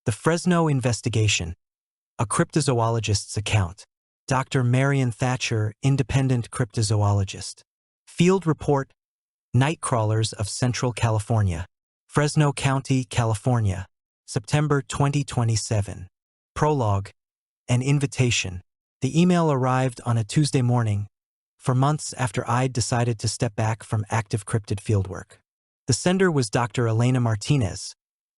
The Fresno Investigation, a cryptozoologist's account. Dr. Marion Thatcher, independent cryptozoologist. Field report, Nightcrawlers of Central California. Fresno County, California. September 2027. Prologue, an invitation. The email arrived on a Tuesday morning, for months after I'd decided to step back from active cryptid fieldwork. The sender was Dr. Elena Martinez,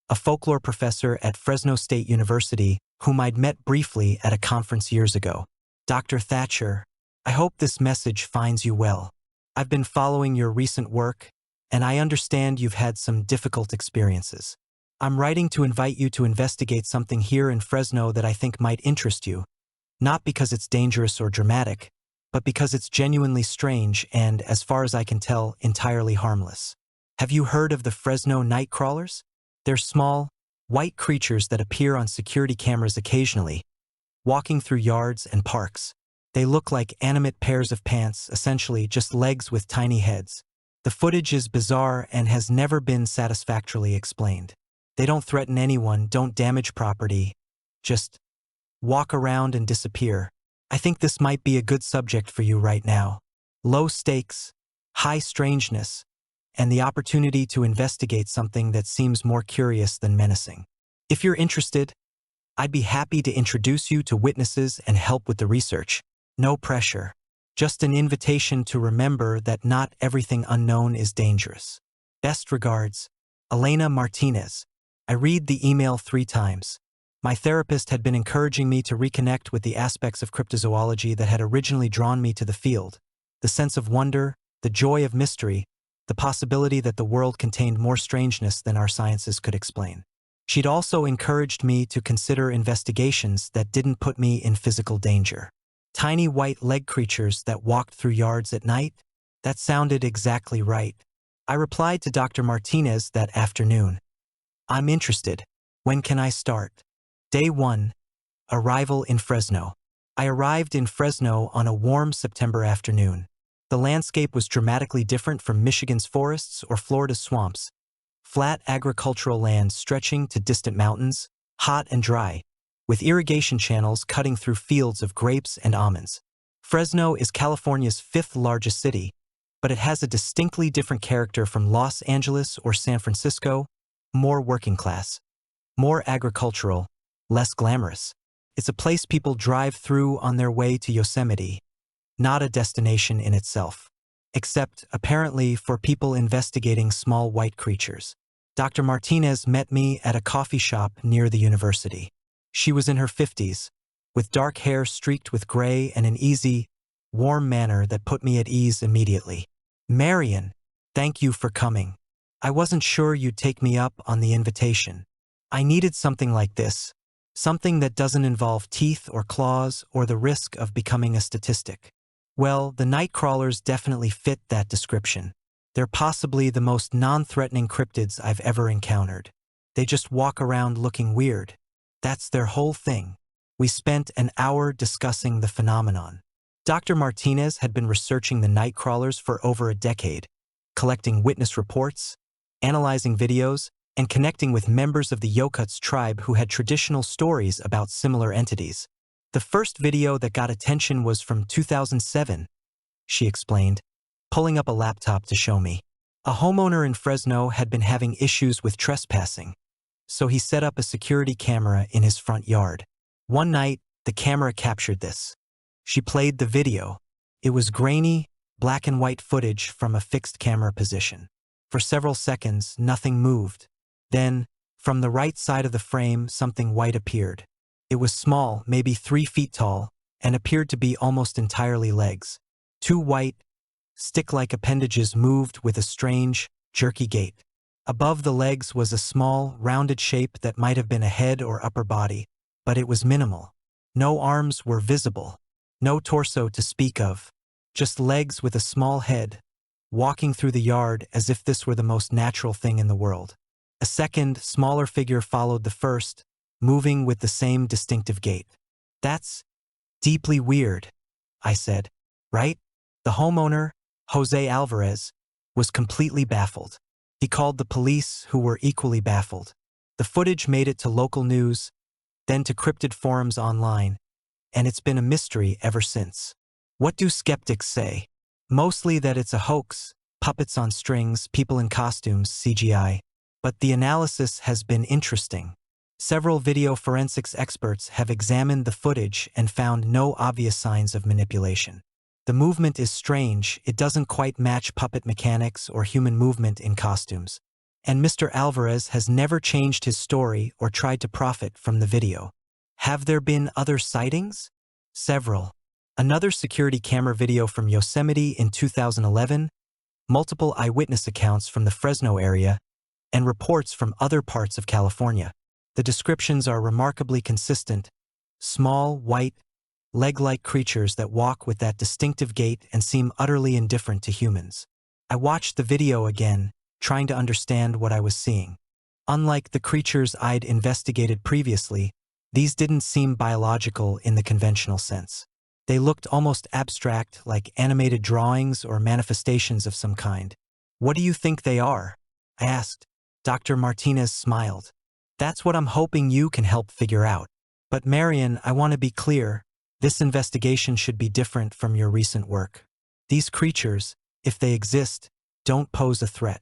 a folklore professor at Fresno State University whom I'd met briefly at a conference years ago. Dr. Thatcher, I hope this message finds you well. I've been following your recent work, and I understand you've had some difficult experiences. I'm writing to invite you to investigate something here in Fresno that I think might interest you, not because it's dangerous or dramatic, but because it's genuinely strange and, as far as I can tell, entirely harmless. Have you heard of the Fresno Nightcrawlers? They're small, white creatures that appear on security cameras occasionally, walking through yards and parks. They look like animate pairs of pants, essentially just legs with tiny heads. The footage is bizarre and has never been satisfactorily explained. They don't threaten anyone, don't damage property, just walk around and disappear. I think this might be a good subject for you right now. Low stakes, high strangeness, and the opportunity to investigate something that seems more curious than menacing. If you're interested, I'd be happy to introduce you to witnesses and help with the research. No pressure. Just an invitation to remember that not everything unknown is dangerous. Best regards, Elena Martinez. I read the email 3 times. My therapist had been encouraging me to reconnect with the aspects of cryptozoology that had originally drawn me to the field. The sense of wonder, the joy of mystery, the possibility that the world contained more strangeness than our sciences could explain. She'd also encouraged me to consider investigations that didn't put me in physical danger. Tiny white leg creatures that walked through yards at night? That sounded exactly right. I replied to Dr. Martinez that afternoon. I'm interested. When can I start? Day 1. Arrival in Fresno. I arrived in Fresno on a warm September afternoon. The landscape was dramatically different from Michigan's forests or Florida's swamps. Flat agricultural land stretching to distant mountains, hot and dry, with irrigation channels cutting through fields of grapes and almonds. Fresno is California's 5th largest city, but it has a distinctly different character from Los Angeles or San Francisco, more working class, more agricultural, less glamorous. It's a place people drive through on their way to Yosemite, not a destination in itself, except, apparently, for people investigating small white creatures. Dr. Martinez met me at a coffee shop near the university. She was in her 50s, with dark hair streaked with gray and an easy, warm manner that put me at ease immediately. Marion, thank you for coming. I wasn't sure you'd take me up on the invitation. I needed something like this, something that doesn't involve teeth or claws or the risk of becoming a statistic. Well, the Nightcrawlers definitely fit that description. They're possibly the most non-threatening cryptids I've ever encountered. They just walk around looking weird. That's their whole thing. We spent an hour discussing the phenomenon. Dr. Martinez had been researching the Nightcrawlers for over a decade, collecting witness reports, analyzing videos, and connecting with members of the Yokuts tribe who had traditional stories about similar entities. The first video that got attention was from 2007, she explained, pulling up a laptop to show me. A homeowner in Fresno had been having issues with trespassing, so he set up a security camera in his front yard. One night, the camera captured this. She played the video. It was grainy, black and white footage from a fixed camera position. For several seconds, nothing moved. Then, from the right side of the frame, something white appeared. It was small, maybe 3 feet tall, and appeared to be almost entirely legs. 2 white, stick-like appendages moved with a strange, jerky gait. Above the legs was a small, rounded shape that might have been a head or upper body, but it was minimal. No arms were visible, no torso to speak of, just legs with a small head, walking through the yard as if this were the most natural thing in the world. A second, smaller figure followed the first, moving with the same distinctive gait. That's deeply weird, I said, right? The homeowner, Jose Alvarez, was completely baffled. He called the police, who were equally baffled. The footage made it to local news, then to cryptid forums online, and it's been a mystery ever since. What do skeptics say? Mostly that it's a hoax, puppets on strings, people in costumes, CGI. But the analysis has been interesting. Several video forensics experts have examined the footage and found no obvious signs of manipulation. The movement is strange, it doesn't quite match puppet mechanics or human movement in costumes. And Mr. Alvarez has never changed his story or tried to profit from the video. Have there been other sightings? Several. Another security camera video from Yosemite in 2011, multiple eyewitness accounts from the Fresno area, and reports from other parts of California. The descriptions are remarkably consistent. Small, white, leg-like creatures that walk with that distinctive gait and seem utterly indifferent to humans. I watched the video again, trying to understand what I was seeing. Unlike the creatures I'd investigated previously, these didn't seem biological in the conventional sense. They looked almost abstract, like animated drawings or manifestations of some kind. What do you think they are? I asked. Dr. Martinez smiled. That's what I'm hoping you can help figure out. But Marian, I want to be clear. This investigation should be different from your recent work. These creatures, if they exist, don't pose a threat.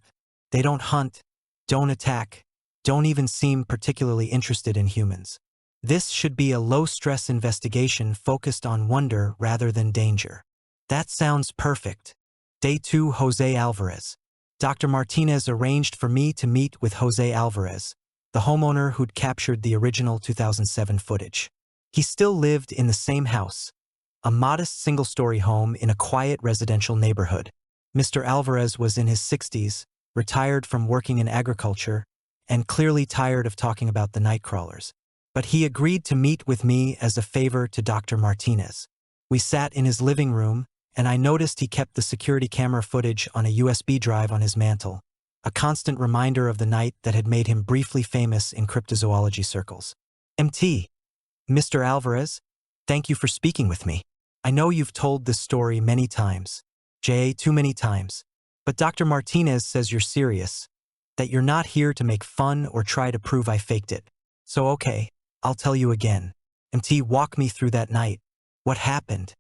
They don't hunt, don't attack, don't even seem particularly interested in humans. This should be a low-stress investigation focused on wonder rather than danger. That sounds perfect. Day 2, Jose Alvarez. Dr. Martinez arranged for me to meet with Jose Alvarez, the homeowner who'd captured the original 2007 footage. He still lived in the same house, a modest single-story home in a quiet residential neighborhood. Mr. Alvarez was in his 60s, retired from working in agriculture, and clearly tired of talking about the Nightcrawlers. But he agreed to meet with me as a favor to Dr. Martinez. We sat in his living room, and I noticed he kept the security camera footage on a USB drive on his mantle, a constant reminder of the night that had made him briefly famous in cryptozoology circles. MT. Mr. Alvarez, thank you for speaking with me. I know you've told this story many times. Too many times. But Dr. Martinez says you're serious, that you're not here to make fun or try to prove I faked it. So okay, I'll tell you again. MT, walk me through that night. What happened?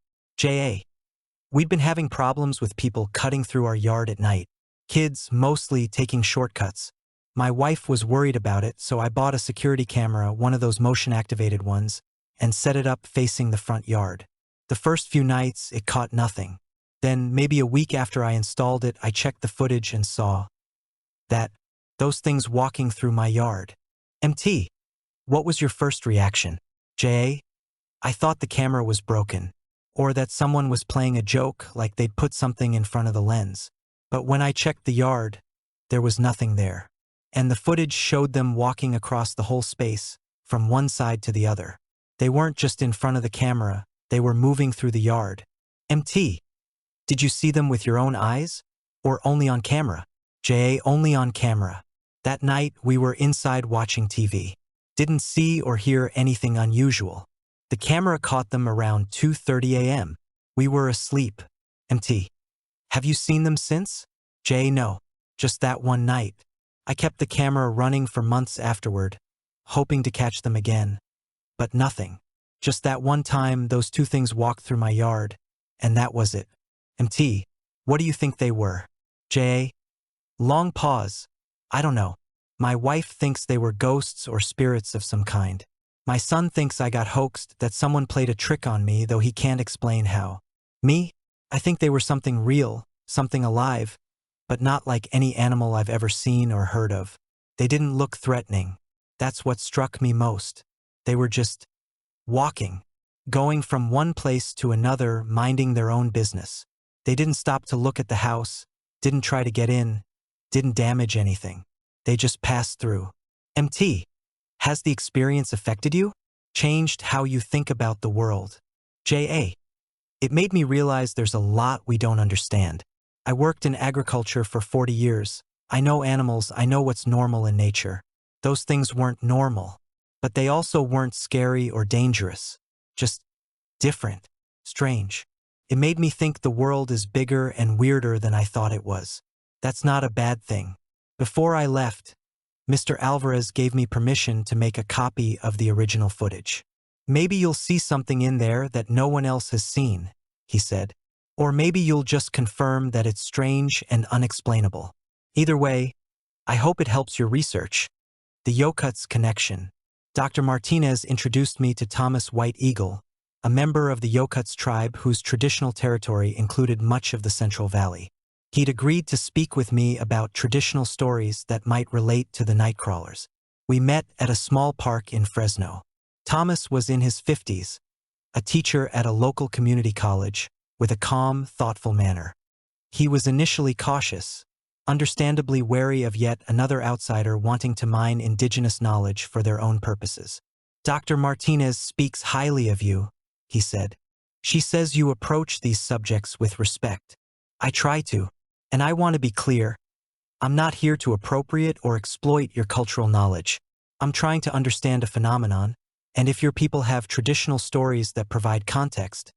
We'd been having problems with people cutting through our yard at night. Kids mostly taking shortcuts. My wife was worried about it, so I bought a security camera, one of those motion-activated ones, and set it up facing the front yard. The first few nights, it caught nothing. Then, maybe a week after I installed it, I checked the footage and saw those things walking through my yard. MT, what was your first reaction? I thought the camera was broken, or that someone was playing a joke, like they'd put something in front of the lens. But when I checked the yard, there was nothing there. And the footage showed them walking across the whole space, from one side to the other. They weren't just in front of the camera, they were moving through the yard. MT, did you see them with your own eyes? Or only on camera? Only on camera. That night, we were inside watching TV. Didn't see or hear anything unusual. The camera caught them around 2:30 a.m. We were asleep. MT, have you seen them since? No, just that one night. I kept the camera running for months afterward, hoping to catch them again. But nothing. Just that one time those two things walked through my yard, and that was it. MT, what do you think they were? Long pause. I don't know. My wife thinks they were ghosts or spirits of some kind. My son thinks I got hoaxed, that someone played a trick on me, though he can't explain how. Me? I think they were something real, something alive, but not like any animal I've ever seen or heard of. They didn't look threatening. That's what struck me most. They were just walking, going from one place to another, minding their own business. They didn't stop to look at the house, didn't try to get in, didn't damage anything. They just passed through. MT, has the experience affected you? Changed how you think about the world? It made me realize there's a lot we don't understand. I worked in agriculture for 40 years. I know animals, I know what's normal in nature. Those things weren't normal, but they also weren't scary or dangerous. Just different, strange. It made me think the world is bigger and weirder than I thought it was. That's not a bad thing. Before I left, Mr. Alvarez gave me permission to make a copy of the original footage. Maybe you'll see something in there that no one else has seen, he said. Or maybe you'll just confirm that it's strange and unexplainable. Either way, I hope it helps your research. The Yokuts connection. Dr. Martinez introduced me to Thomas White Eagle, a member of the Yokuts tribe whose traditional territory included much of the Central Valley. He'd agreed to speak with me about traditional stories that might relate to the Nightcrawlers. We met at a small park in Fresno. Thomas was in his 50s, a teacher at a local community college, with a calm, thoughtful manner. He was initially cautious, understandably wary of yet another outsider wanting to mine indigenous knowledge for their own purposes. Dr. Martinez speaks highly of you, he said. She says you approach these subjects with respect. I try to, and I want to be clear. I'm not here to appropriate or exploit your cultural knowledge. I'm trying to understand a phenomenon, and if your people have traditional stories that provide context,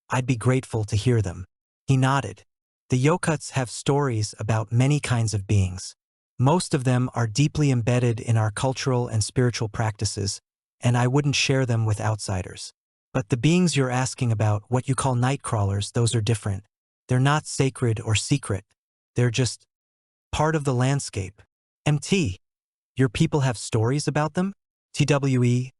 I'd be grateful to hear them. He nodded. The Yokuts have stories about many kinds of beings. Most of them are deeply embedded in our cultural and spiritual practices, and I wouldn't share them with outsiders. But the beings you're asking about, what you call Nightcrawlers, those are different. They're not sacred or secret. They're just part of the landscape. MT. Your people have stories about them? TWE.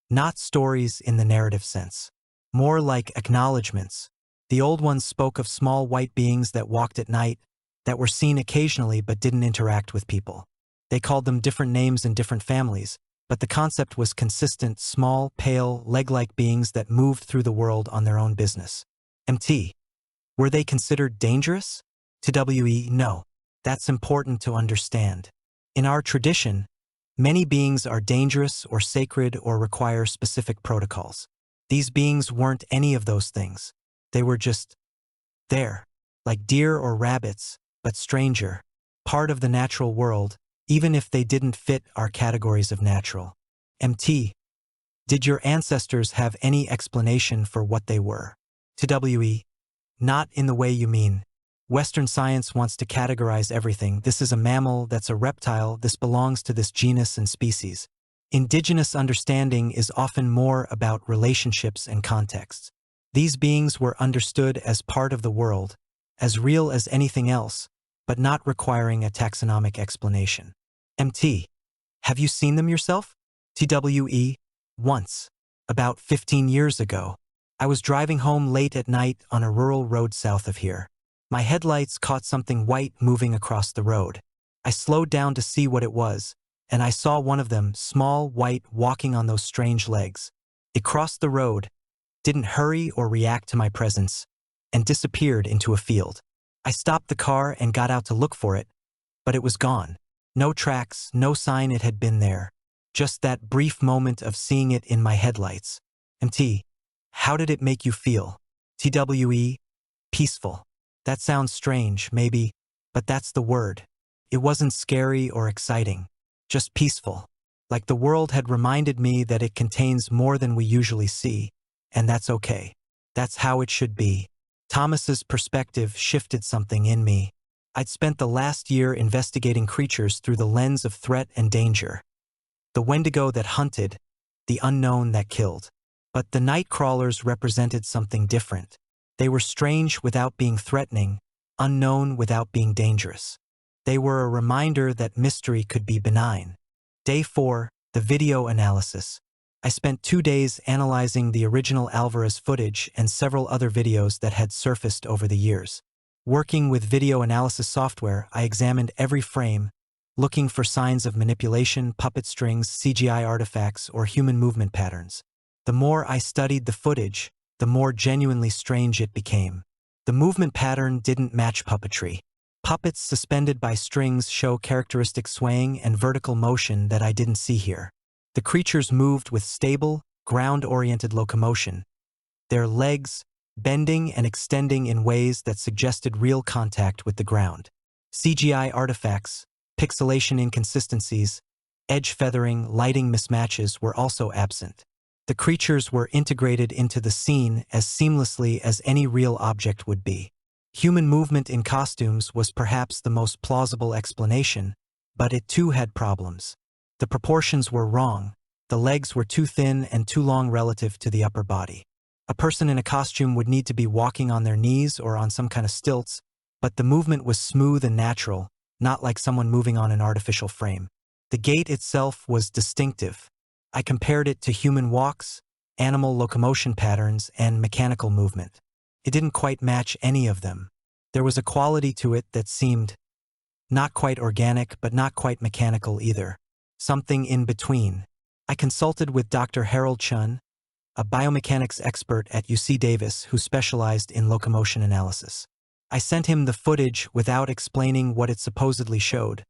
Not stories in the narrative sense. More like acknowledgments. The old ones spoke of small white beings that walked at night, that were seen occasionally but didn't interact with people. They called them different names in different families, but the concept was consistent: small, pale, leg-like beings that moved through the world on their own business. MT. Were they considered dangerous? TWE. No. That's important to understand. In our tradition, many beings are dangerous or sacred or require specific protocols. These beings weren't any of those things. They were just there, like deer or rabbits, but stranger, part of the natural world, even if they didn't fit our categories of natural. MT. Did your ancestors have any explanation for what they were? TWE. Not in the way you mean. Western science wants to categorize everything. This is a mammal, that's a reptile, this belongs to this genus and species. Indigenous understanding is often more about relationships and contexts. These beings were understood as part of the world, as real as anything else, but not requiring a taxonomic explanation. MT. Have you seen them yourself? TWE. Once. About 15 years ago. I was driving home late at night on a rural road south of here. My headlights caught something white moving across the road. I slowed down to see what it was, and I saw one of them, small, white, walking on those strange legs. It crossed the road, didn't hurry or react to my presence, and disappeared into a field. I stopped the car and got out to look for it, but it was gone. No tracks, no sign it had been there. Just that brief moment of seeing it in my headlights. MT. How did it make you feel? TWE. Peaceful. That sounds strange, maybe, but that's the word. It wasn't scary or exciting, just peaceful. Like the world had reminded me that it contains more than we usually see, and that's okay. That's how it should be. Thomas's perspective shifted something in me. I'd spent the last year investigating creatures through the lens of threat and danger. The Wendigo that hunted, the unknown that killed. But the Nightcrawlers represented something different. They were strange without being threatening, unknown without being dangerous. They were a reminder that mystery could be benign. Day 4, the video analysis. I spent 2 days analyzing the original Alvarez footage and several other videos that had surfaced over the years. Working with video analysis software, I examined every frame, looking for signs of manipulation, puppet strings, CGI artifacts, or human movement patterns. The more I studied the footage, the more genuinely strange it became. The movement pattern didn't match puppetry. Puppets suspended by strings show characteristic swaying and vertical motion that I didn't see here. The creatures moved with stable, ground-oriented locomotion, their legs bending and extending in ways that suggested real contact with the ground. CGI artifacts, pixelation inconsistencies, edge feathering, lighting mismatches were also absent. The creatures were integrated into the scene as seamlessly as any real object would be. Human movement in costumes was perhaps the most plausible explanation, but it too had problems. The proportions were wrong. The legs were too thin and too long relative to the upper body. A person in a costume would need to be walking on their knees or on some kind of stilts, but the movement was smooth and natural, not like someone moving on an artificial frame. The gait itself was distinctive. I compared it to human walks, animal locomotion patterns, and mechanical movement. It didn't quite match any of them. There was a quality to it that seemed not quite organic, but not quite mechanical either. Something in between. I consulted with Dr. Harold Chun, a biomechanics expert at UC Davis who specialized in locomotion analysis. I sent him the footage without explaining what it supposedly showed,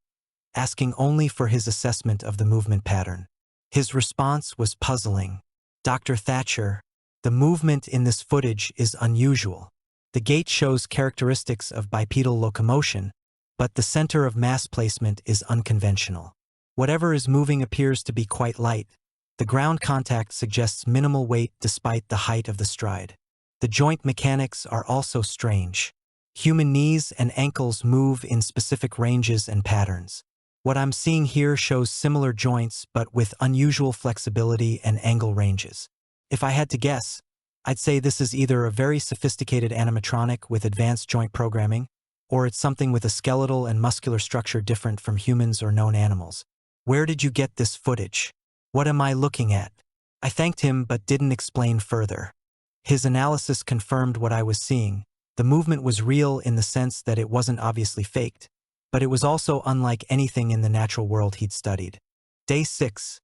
asking only for his assessment of the movement pattern. His response was puzzling. Dr. Thatcher, the movement in this footage is unusual. The gait shows characteristics of bipedal locomotion, but the center of mass placement is unconventional. Whatever is moving appears to be quite light. The ground contact suggests minimal weight despite the height of the stride. The joint mechanics are also strange. Human knees and ankles move in specific ranges and patterns. What I'm seeing here shows similar joints but with unusual flexibility and angle ranges. If I had to guess, I'd say this is either a very sophisticated animatronic with advanced joint programming, or it's something with a skeletal and muscular structure different from humans or known animals. Where did you get this footage? What am I looking at? I thanked him but didn't explain further. His analysis confirmed what I was seeing. The movement was real in the sense that it wasn't obviously faked, but it was also unlike anything in the natural world he'd studied. Day 6.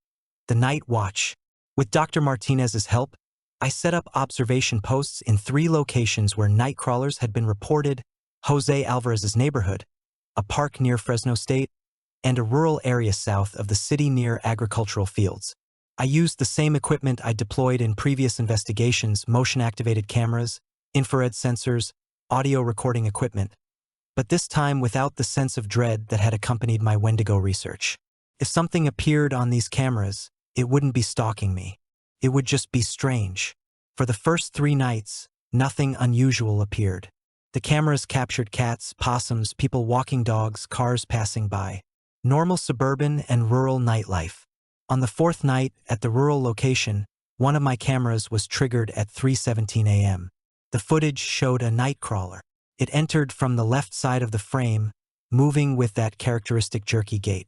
The Night Watch. With Dr. Martinez's help, I set up observation posts in 3 locations where Nightcrawlers had been reported: Jose Alvarez's neighborhood, a park near Fresno State, and a rural area south of the city near agricultural fields. I used the same equipment I deployed in previous investigations: motion-activated cameras, infrared sensors, audio recording equipment, but this time without the sense of dread that had accompanied my Wendigo research. If something appeared on these cameras, it wouldn't be stalking me. It would just be strange. For the first 3 nights, nothing unusual appeared. The cameras captured cats, possums, people walking dogs, cars passing by. Normal suburban and rural nightlife. On the 4th night, at the rural location, one of my cameras was triggered at 3:17 a.m. The footage showed a Nightcrawler. It entered from the left side of the frame, moving with that characteristic jerky gait.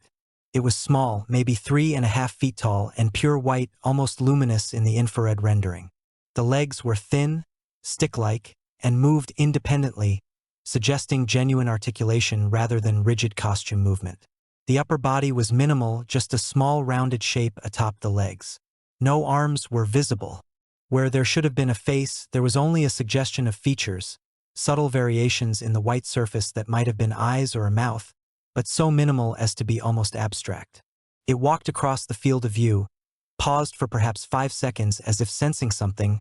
It was small, maybe 3.5 feet tall, and pure white, almost luminous in the infrared rendering. The legs were thin, stick-like, and moved independently, suggesting genuine articulation rather than rigid costume movement. The upper body was minimal, just a small rounded shape atop the legs. No arms were visible. Where there should have been a face, there was only a suggestion of features, subtle variations in the white surface that might have been eyes or a mouth, but so minimal as to be almost abstract. It walked across the field of view, paused for perhaps 5 seconds as if sensing something,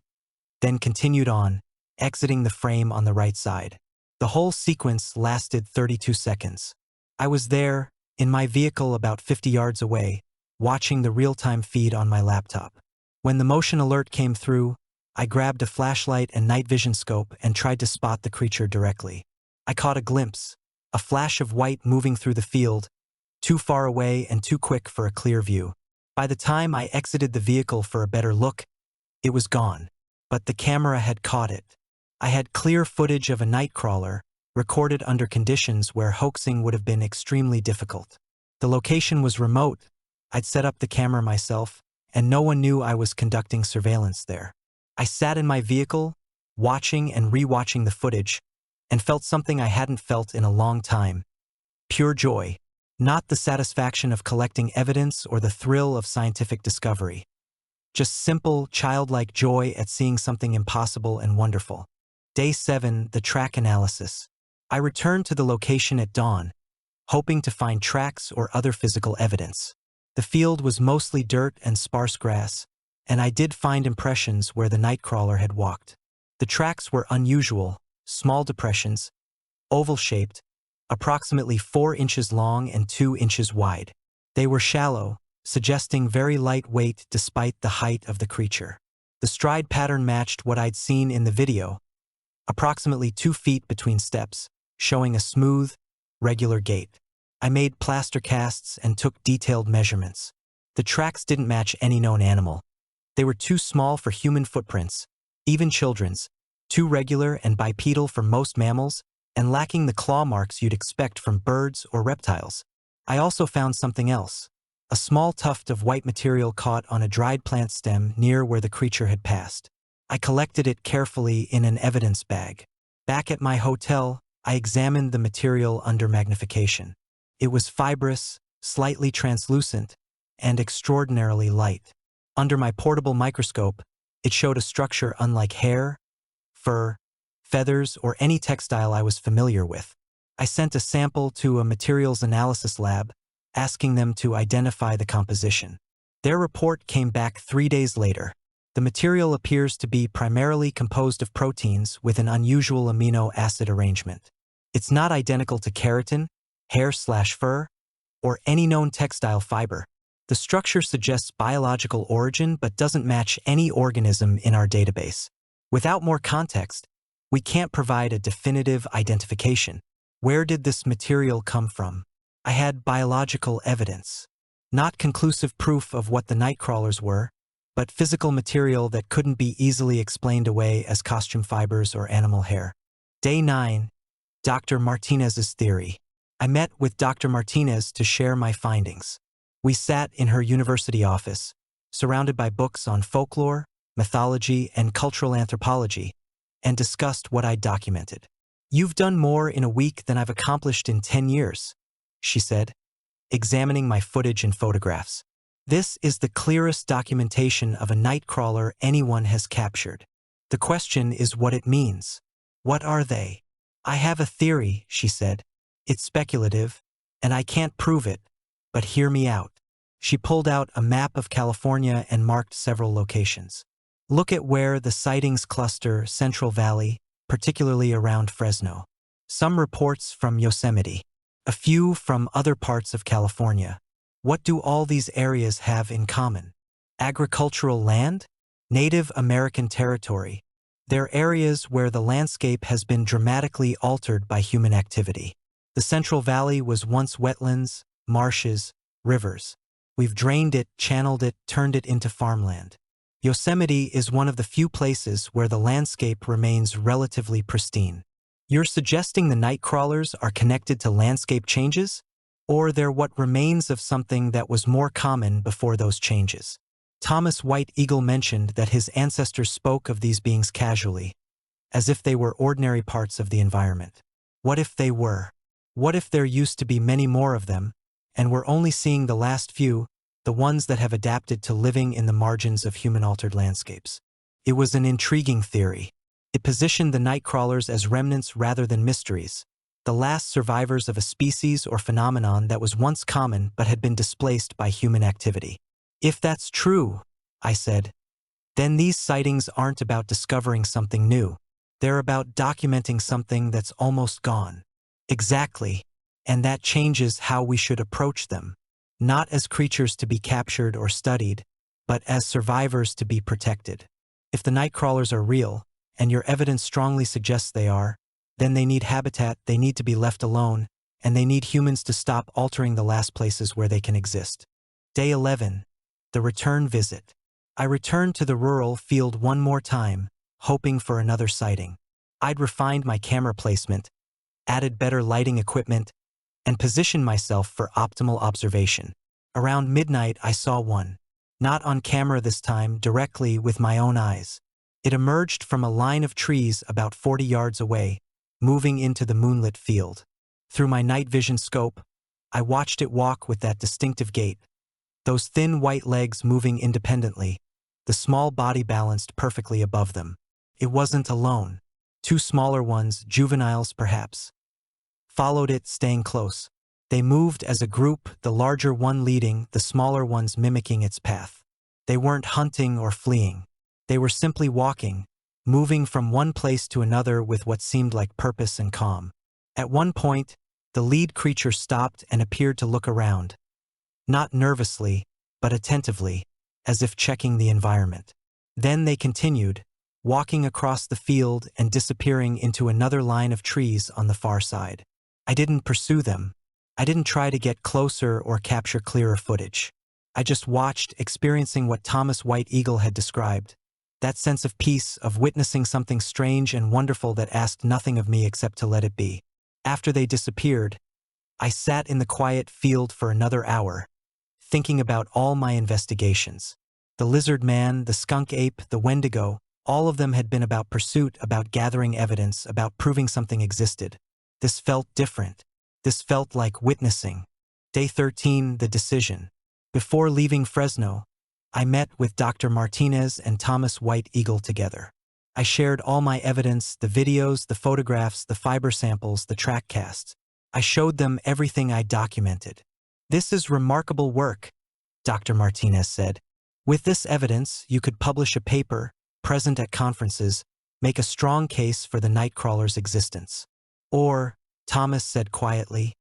then continued on, exiting the frame on the right side. The whole sequence lasted 32 seconds. I was there, in my vehicle about 50 yards away, watching the real-time feed on my laptop. When the motion alert came through, I grabbed a flashlight and night vision scope and tried to spot the creature directly. I caught a glimpse, a flash of white moving through the field, too far away and too quick for a clear view. By the time I exited the vehicle for a better look, it was gone. But the camera had caught it. I had clear footage of a Nightcrawler, recorded under conditions where hoaxing would have been extremely difficult. The location was remote. I'd set up the camera myself, and no one knew I was conducting surveillance there. I sat in my vehicle, watching and re-watching the footage, and felt something I hadn't felt in a long time. Pure joy. Not the satisfaction of collecting evidence or the thrill of scientific discovery. Just simple, childlike joy at seeing something impossible and wonderful. Day 7, the track analysis. I returned to the location at dawn, hoping to find tracks or other physical evidence. The field was mostly dirt and sparse grass, and I did find impressions where the Nightcrawler had walked. The tracks were unusual, small depressions, oval-shaped, approximately 4 inches long and 2 inches wide. They were shallow, suggesting very light weight despite the height of the creature. The stride pattern matched what I'd seen in the video, approximately 2 feet between steps, showing a smooth, regular gait. I made plaster casts and took detailed measurements. The tracks didn't match any known animal. They were too small for human footprints, even children's, too regular and bipedal for most mammals, and lacking the claw marks you'd expect from birds or reptiles. I also found something else. A small tuft of white material caught on a dried plant stem near where the creature had passed. I collected it carefully in an evidence bag. Back at my hotel, I examined the material under magnification. It was fibrous, slightly translucent, and extraordinarily light. Under my portable microscope, it showed a structure unlike hair, fur, feathers, or any textile I was familiar with. I sent a sample to a materials analysis lab, asking them to identify the composition. Their report came back 3 days later. The material appears to be primarily composed of proteins with an unusual amino acid arrangement. It's not identical to keratin, hair/fur, or any known textile fiber. The structure suggests biological origin but doesn't match any organism in our database. Without more context, we can't provide a definitive identification. Where did this material come from? I had biological evidence. Not conclusive proof of what the Nightcrawlers were, but physical material that couldn't be easily explained away as costume fibers or animal hair. Day 9. Dr. Martinez's theory. I met with Dr. Martinez to share my findings. We sat in her university office, surrounded by books on folklore, mythology, and cultural anthropology, and discussed what I'd documented. "You've done more in a week than I've accomplished in 10 years, she said, examining my footage and photographs. "This is the clearest documentation of a Nightcrawler anyone has captured. The question is what it means. What are they?" "I have a theory," she said. "It's speculative, and I can't prove it, but hear me out." She pulled out a map of California and marked several locations. "Look at where the sightings cluster: Central Valley, particularly around Fresno. Some reports from Yosemite. A few from other parts of California. What do all these areas have in common? Agricultural land? Native American territory. They're areas where the landscape has been dramatically altered by human activity. The Central Valley was once wetlands, marshes, rivers. We've drained it, channeled it, turned it into farmland. Yosemite is one of the few places where the landscape remains relatively pristine. You're suggesting the Nightcrawlers are connected to landscape changes? Or they're what remains of something that was more common before those changes?" Thomas White Eagle mentioned that his ancestors spoke of these beings casually, as if they were ordinary parts of the environment. What if they were? What if there used to be many more of them, and we're only seeing the last few, the ones that have adapted to living in the margins of human-altered landscapes? It was an intriguing theory. It positioned the Nightcrawlers as remnants rather than mysteries, the last survivors of a species or phenomenon that was once common but had been displaced by human activity. "If that's true," I said, "then these sightings aren't about discovering something new. They're about documenting something that's almost gone." "Exactly, and that changes how we should approach them. Not as creatures to be captured or studied, but as survivors to be protected. If the Nightcrawlers are real, and your evidence strongly suggests they are, then they need habitat, they need to be left alone, and they need humans to stop altering the last places where they can exist." Day 11. The return visit. I returned to the rural field one more time, hoping for another sighting. I'd refined my camera placement, added better lighting equipment, and positioned myself for optimal observation. Around midnight, I saw one. Not on camera this time, directly with my own eyes. It emerged from a line of trees about 40 yards away, moving into the moonlit field. Through my night vision scope, I watched it walk with that distinctive gait. Those thin white legs moving independently, the small body balanced perfectly above them. It wasn't alone. 2 smaller ones, juveniles perhaps, followed it, staying close. They moved as a group, the larger one leading, the smaller ones mimicking its path. They weren't hunting or fleeing. They were simply walking, moving from one place to another with what seemed like purpose and calm. At one point, the lead creature stopped and appeared to look around. Not nervously, but attentively, as if checking the environment. Then they continued, walking across the field and disappearing into another line of trees on the far side. I didn't pursue them. I didn't try to get closer or capture clearer footage. I just watched, experiencing what Thomas White Eagle had described. That sense of peace, of witnessing something strange and wonderful that asked nothing of me except to let it be. After they disappeared, I sat in the quiet field for another hour, thinking about all my investigations. The lizard man, the skunk ape, the wendigo, all of them had been about pursuit, about gathering evidence, about proving something existed. This felt different. This felt like witnessing. Day 13, the decision. Before leaving Fresno, I met with Dr. Martinez and Thomas White Eagle together. I shared all my evidence, the videos, the photographs, the fiber samples, the track casts. I showed them everything I documented. "This is remarkable work," Dr. Martinez said. "With this evidence, you could publish a paper, present at conferences, make a strong case for the Nightcrawler's existence. Or," Thomas said quietly,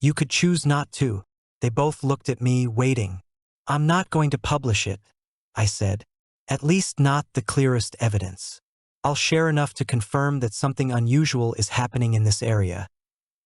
"you could choose not to." They both looked at me, waiting. "I'm not going to publish it," I said. "At least not the clearest evidence. I'll share enough to confirm that something unusual is happening in this area,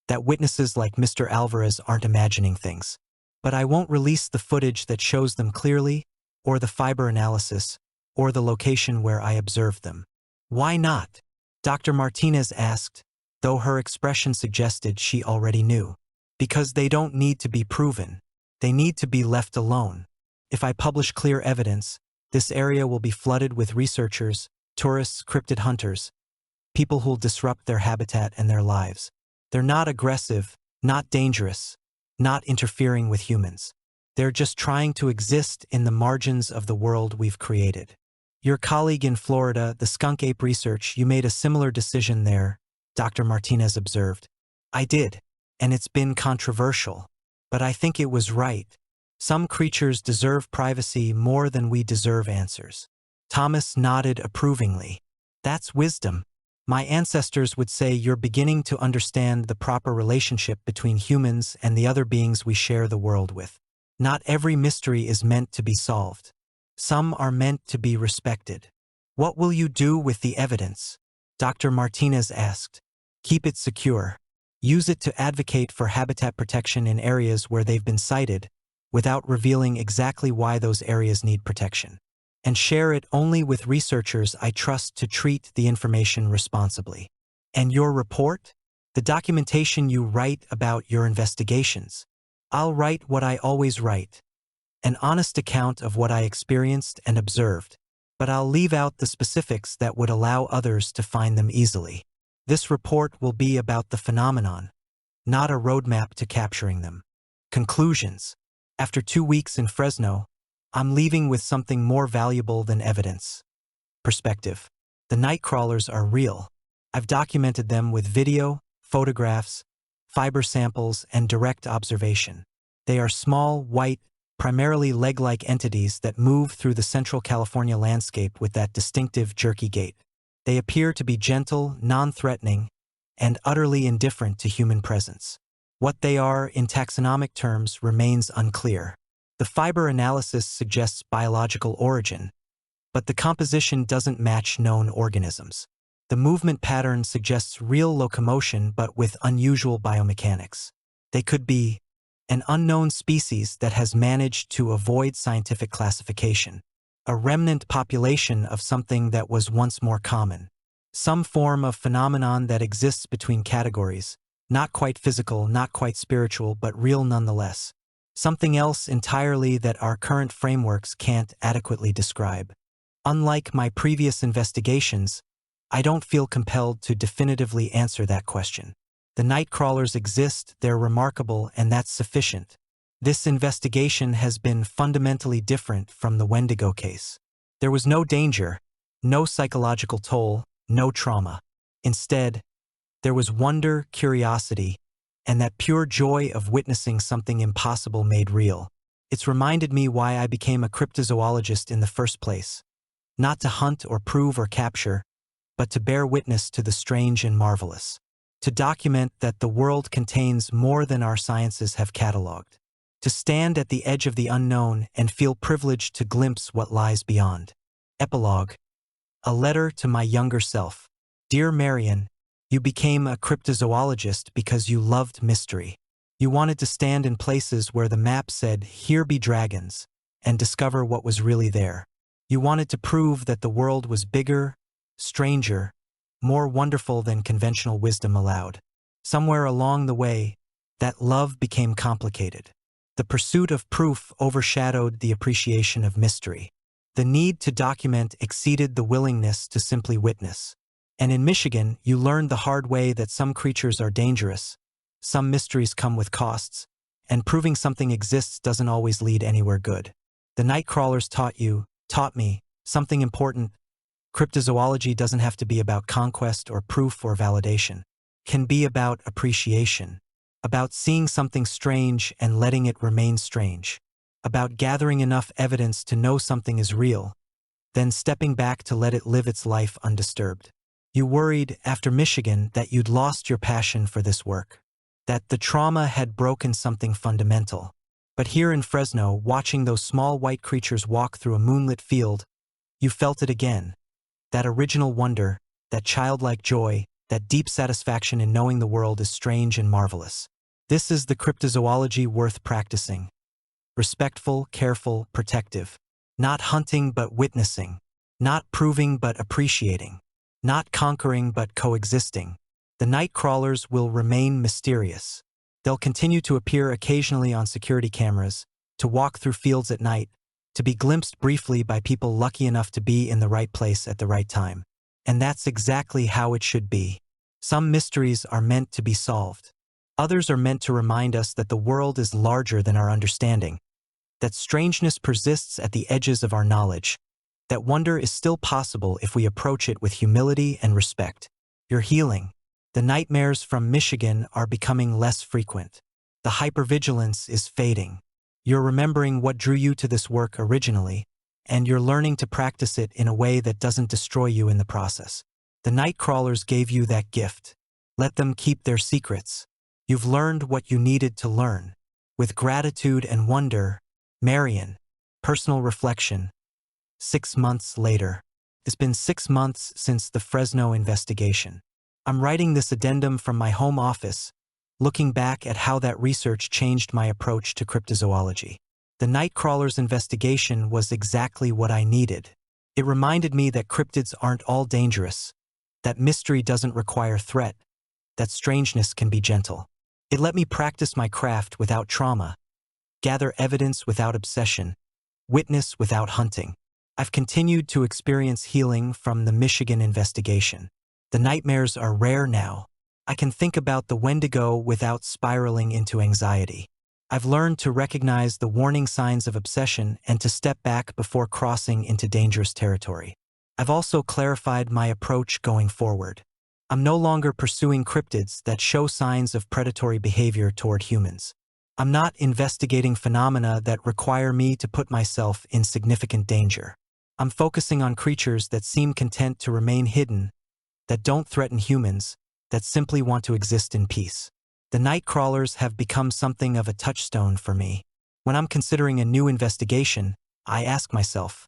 that witnesses like Mr. Alvarez aren't imagining things. But I won't release the footage that shows them clearly, or the fiber analysis, or the location where I observed them." "Why not?" Dr. Martinez asked, though her expression suggested she already knew. "Because they don't need to be proven. They need to be left alone. If I publish clear evidence, this area will be flooded with researchers, tourists, cryptid hunters, people who'll disrupt their habitat and their lives. They're not aggressive, not dangerous, not interfering with humans. They're just trying to exist in the margins of the world we've created. Your colleague in Florida, the skunk ape research, you made a similar decision there," Dr. Martinez observed. "I did, and it's been controversial. But I think it was right. Some creatures deserve privacy more than we deserve answers." Thomas nodded approvingly. "That's wisdom. My ancestors would say you're beginning to understand the proper relationship between humans and the other beings we share the world with. Not every mystery is meant to be solved. Some are meant to be respected." "What will you do with the evidence?" Dr. Martinez asked. "Keep it secure. Use it to advocate for habitat protection in areas where they've been cited, without revealing exactly why those areas need protection. And share it only with researchers I trust to treat the information responsibly." "And your report? The documentation you write about your investigations?" "I'll write what I always write. An honest account of what I experienced and observed. But I'll leave out the specifics that would allow others to find them easily. This report will be about the phenomenon, not a roadmap to capturing them." Conclusions. After 2 weeks in Fresno, I'm leaving with something more valuable than evidence. Perspective. The Nightcrawlers are real. I've documented them with video, photographs, fiber samples, and direct observation. They are small, white, primarily leg-like entities that move through the Central California landscape with that distinctive jerky gait. They appear to be gentle, non-threatening, and utterly indifferent to human presence. What they are, in taxonomic terms, remains unclear. The fiber analysis suggests biological origin, but the composition doesn't match known organisms. The movement pattern suggests real locomotion but with unusual biomechanics. They could be an unknown species that has managed to avoid scientific classification, a remnant population of something that was once more common, some form of phenomenon that exists between categories, not quite physical, not quite spiritual, but real nonetheless. Something else entirely that our current frameworks can't adequately describe. Unlike my previous investigations, I don't feel compelled to definitively answer that question. The Nightcrawlers exist, they're remarkable, and that's sufficient. This investigation has been fundamentally different from the Wendigo case. There was no danger, no psychological toll, no trauma. Instead, there was wonder, curiosity, and that pure joy of witnessing something impossible made real. It's reminded me why I became a cryptozoologist in the first place. Not to hunt or prove or capture, but to bear witness to the strange and marvelous. To document that the world contains more than our sciences have catalogued. To stand at the edge of the unknown and feel privileged to glimpse what lies beyond. Epilogue. A letter to my younger self. Dear Marion, you became a cryptozoologist because you loved mystery. You wanted to stand in places where the map said, "Here be dragons," and discover what was really there. You wanted to prove that the world was bigger, stranger, more wonderful than conventional wisdom allowed. Somewhere along the way, that love became complicated. The pursuit of proof overshadowed the appreciation of mystery. The need to document exceeded the willingness to simply witness. And in Michigan, you learned the hard way that some creatures are dangerous, some mysteries come with costs, and proving something exists doesn't always lead anywhere good. The Nightcrawlers taught me, something important. Cryptozoology doesn't have to be about conquest or proof or validation. It can be about appreciation, about seeing something strange and letting it remain strange, about gathering enough evidence to know something is real, then stepping back to let it live its life undisturbed. You worried, after Michigan, that you'd lost your passion for this work, that the trauma had broken something fundamental. But here in Fresno, watching those small white creatures walk through a moonlit field, you felt it again. That original wonder, that childlike joy, that deep satisfaction in knowing the world is strange and marvelous. This is the cryptozoology worth practicing. Respectful, careful, protective. Not hunting but witnessing. Not proving but appreciating. Not conquering but coexisting. The Nightcrawlers will remain mysterious. They'll continue to appear occasionally on security cameras, to walk through fields at night, to be glimpsed briefly by people lucky enough to be in the right place at the right time. And that's exactly how it should be. Some mysteries are meant to be solved. Others are meant to remind us that the world is larger than our understanding, that strangeness persists at the edges of our knowledge, that wonder is still possible if we approach it with humility and respect. You're healing. The nightmares from Michigan are becoming less frequent. The hypervigilance is fading. You're remembering what drew you to this work originally, and you're learning to practice it in a way that doesn't destroy you in the process. The Nightcrawlers gave you that gift. Let them keep their secrets. You've learned what you needed to learn. With gratitude and wonder, Marion. Personal reflection. 6 months later. It's been 6 months since the Fresno investigation. I'm writing this addendum from my home office, looking back at how that research changed my approach to cryptozoology. The Nightcrawlers investigation was exactly what I needed. It reminded me that cryptids aren't all dangerous, that mystery doesn't require threat, that strangeness can be gentle. It let me practice my craft without trauma, gather evidence without obsession, witness without hunting. I've continued to experience healing from the Michigan investigation. The nightmares are rare now. I can think about the Wendigo without spiraling into anxiety. I've learned to recognize the warning signs of obsession and to step back before crossing into dangerous territory. I've also clarified my approach going forward. I'm no longer pursuing cryptids that show signs of predatory behavior toward humans. I'm not investigating phenomena that require me to put myself in significant danger. I'm focusing on creatures that seem content to remain hidden, that don't threaten humans, that simply want to exist in peace. The Nightcrawlers have become something of a touchstone for me. When I'm considering a new investigation, I ask myself,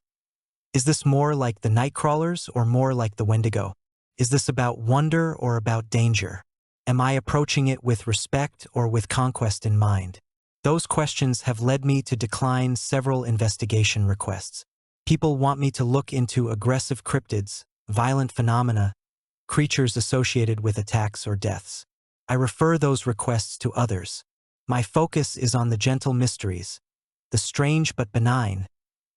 is this more like the Nightcrawlers or more like the Wendigo? Is this about wonder or about danger? Am I approaching it with respect or with conquest in mind? Those questions have led me to decline several investigation requests. People want me to look into aggressive cryptids, violent phenomena, creatures associated with attacks or deaths. I refer those requests to others. My focus is on the gentle mysteries, the strange but benign,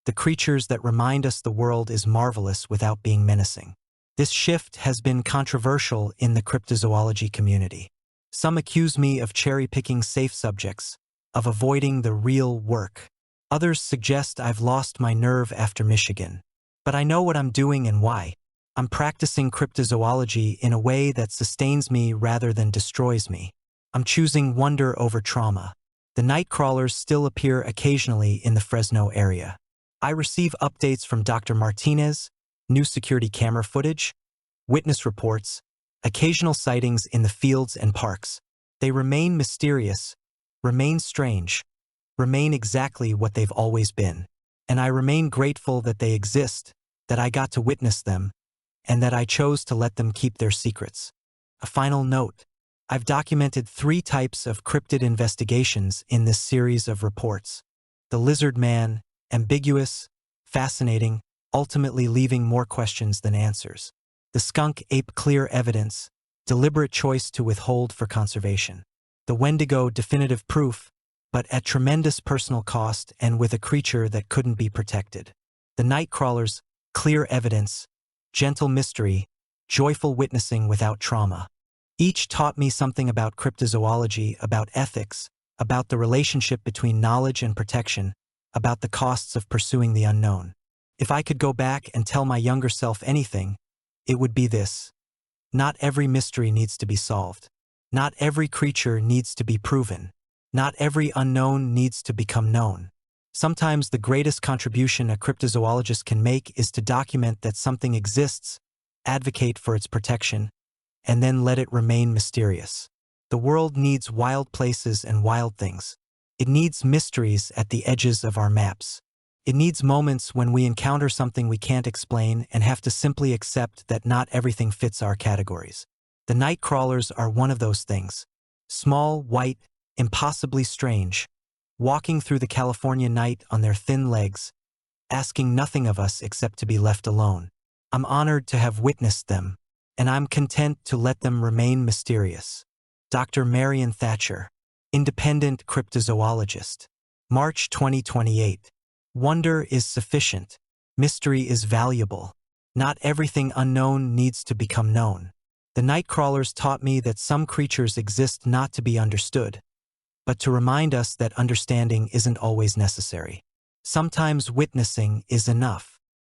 the creatures that remind us the world is marvelous without being menacing. This shift has been controversial in the cryptozoology community. Some accuse me of cherry-picking safe subjects, of avoiding the real work. Others suggest I've lost my nerve after Michigan. But I know what I'm doing and why. I'm practicing cryptozoology in a way that sustains me rather than destroys me. I'm choosing wonder over trauma. The Nightcrawlers still appear occasionally in the Fresno area. I receive updates from Dr. Martinez, new security camera footage, witness reports, occasional sightings in the fields and parks. They remain mysterious, remain strange, remain exactly what they've always been. And I remain grateful that they exist, that I got to witness them, and that I chose to let them keep their secrets. A final note. I've documented 3 types of cryptid investigations in this series of reports. The lizard man, ambiguous, fascinating, ultimately leaving more questions than answers. The skunk ape clear evidence, deliberate choice to withhold for conservation. The Wendigo definitive proof, but at tremendous personal cost and with a creature that couldn't be protected. The Nightcrawlers clear evidence, gentle mystery, joyful witnessing without trauma. Each taught me something about cryptozoology, about ethics, about the relationship between knowledge and protection, about the costs of pursuing the unknown. If I could go back and tell my younger self anything, it would be this. Not every mystery needs to be solved. Not every creature needs to be proven. Not every unknown needs to become known. Sometimes the greatest contribution a cryptozoologist can make is to document that something exists, advocate for its protection, and then let it remain mysterious. The world needs wild places and wild things. It needs mysteries at the edges of our maps. It needs moments when we encounter something we can't explain and have to simply accept that not everything fits our categories. The Nightcrawlers are one of those things. Small, white, impossibly strange, walking through the California night on their thin legs, asking nothing of us except to be left alone. I'm honored to have witnessed them, and I'm content to let them remain mysterious. Dr. Marian Thatcher, independent cryptozoologist. March 2028. Wonder is sufficient. Mystery is valuable. Not everything unknown needs to become known. The Nightcrawlers taught me that some creatures exist not to be understood, but to remind us that understanding isn't always necessary. Sometimes witnessing is enough.